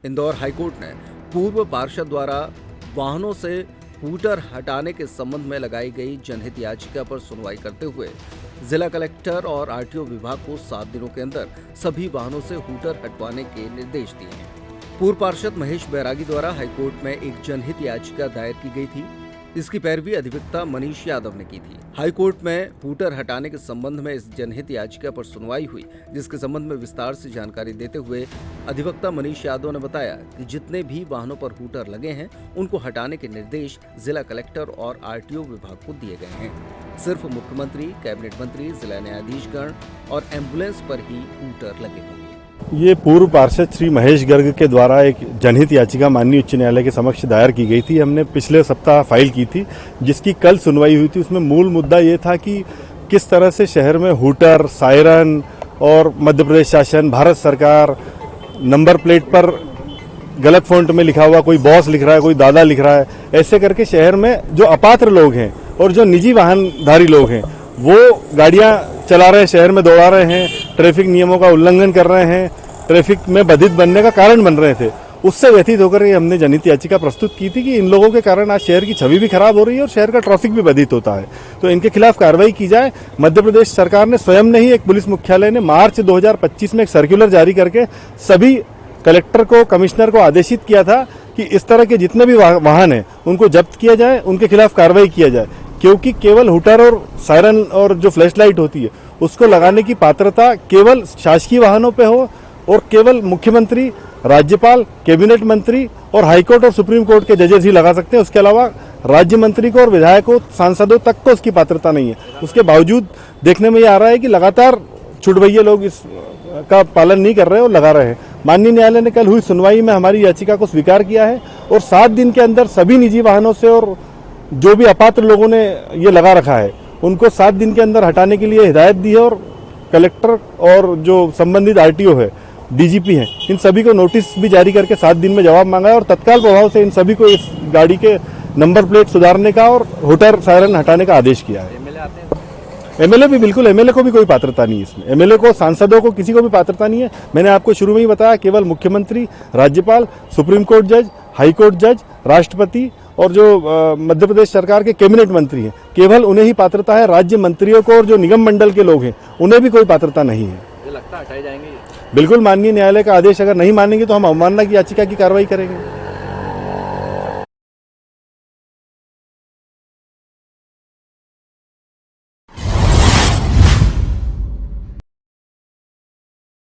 Indore high court ने पूर्व पार्षद द्वारा वाहनों से हूटर हटाने के संबंध में लगाई गई जनहित याचिका पर सुनवाई करते हुए जिला कलेक्टर और आरटीओ विभाग को 7 दिनों के अंदर सभी वाहनों से हूटर हटवाने के निर्देश दिए हैं। पूर्व पार्षद महेश बैरागी द्वारा हाईकोर्ट में एक जनहित याचिका दायर की गई थी। इसकी पैरवी अधिवक्ता मनीष यादव ने की थी। हाईकोर्ट में हूटर हटाने के संबंध में इस जनहित याचिका पर सुनवाई हुई, जिसके संबंध में विस्तार से जानकारी देते हुए अधिवक्ता मनीष यादव ने बताया कि जितने भी वाहनों पर हूटर लगे हैं उनको हटाने के निर्देश जिला कलेक्टर और आरटीओ विभाग को दिए गए हैं। सिर्फ मुख्यमंत्री, कैबिनेट मंत्री, जिला न्यायाधीशगण और एम्बुलेंस पर ही हूटर लगे होंगे। ये पूर्व पार्षद श्री महेश गर्ग के द्वारा एक जनहित याचिका माननीय उच्च न्यायालय के समक्ष दायर की गई थी। हमने पिछले सप्ताह फाइल की थी, जिसकी कल सुनवाई हुई थी। उसमें मूल मुद्दा ये था कि किस तरह से शहर में हूटर, सायरन और मध्य प्रदेश शासन, भारत सरकार नंबर प्लेट पर गलत फॉन्ट में लिखा हुआ, कोई बॉस लिख रहा है, कोई दादा लिख रहा है, ऐसे करके शहर में जो अपात्र लोग हैं और जो निजी वाहनधारी लोग हैं वो गाड़ियां चला रहे हैं, शहर में दौड़ा रहे हैं, ट्रैफिक नियमों का उल्लंघन कर रहे हैं, ट्रैफिक में बाधित बनने का कारण बन रहे थे। उससे व्यथित होकर ये हमने जनहित याचिका प्रस्तुत की थी कि इन लोगों के कारण आज शहर की छवि भी खराब हो रही है और शहर का ट्रैफिक भी बाधित होता है, तो इनके खिलाफ कार्रवाई की जाए। मध्य प्रदेश सरकार ने स्वयं ने ही, एक पुलिस मुख्यालय ने मार्च 2025 में एक सर्कुलर जारी करके सभी कलेक्टर को, कमिश्नर को आदेशित किया था कि इस तरह के जितने भी वाहन हैं उनको जब्त किया जाए, उनके खिलाफ कार्रवाई किया जाए, क्योंकि केवल हूटर और सायरन और जो फ्लैश लाइट होती है उसको लगाने की पात्रता केवल शासकीय वाहनों पे हो और केवल मुख्यमंत्री, राज्यपाल, कैबिनेट मंत्री और हाईकोर्ट और सुप्रीम कोर्ट के जजेस ही लगा सकते हैं। उसके अलावा राज्य मंत्री को और विधायकों, सांसदों तक को उसकी पात्रता नहीं है। उसके बावजूद देखने में ये आ रहा है कि लगातार छुटभैये लोग इसका पालन नहीं कर रहे और लगा रहे हैं। माननीय न्यायालय ने कल हुई सुनवाई में हमारी याचिका को स्वीकार किया है और 7 दिन के अंदर सभी निजी वाहनों से और जो भी अपात्र लोगों ने ये लगा रखा है उनको 7 दिन के अंदर हटाने के लिए हिदायत दी है और कलेक्टर और जो संबंधित आरटीओ है, डीजीपी हैं, इन सभी को नोटिस भी जारी करके 7 दिन में जवाब मांगा है और तत्काल प्रभाव से इन सभी को इस गाड़ी के नंबर प्लेट सुधारने का और हूटर, सायरन हटाने का आदेश किया है। एमएलए भी बिल्कुल, एमएलए को भी कोई पात्रता नहीं है इसमें। एमएलए को, सांसदों को, किसी को भी पात्रता नहीं है। मैंने आपको शुरू में ही बताया, केवल मुख्यमंत्री, राज्यपाल, सुप्रीम कोर्ट जज, हाईकोर्ट जज, राष्ट्रपति और जो मध्य प्रदेश सरकार के कैबिनेट मंत्री हैं, केवल उन्हें ही पात्रता है। राज्य मंत्रियों को और जो निगम मंडल के लोग हैं उन्हें भी कोई पात्रता नहीं है। ये लगता है हटाए जाएंगे। बिल्कुल, माननीय न्यायालय का आदेश अगर नहीं मानेंगे तो हम अवमानना की याचिका की कार्रवाई करेंगे।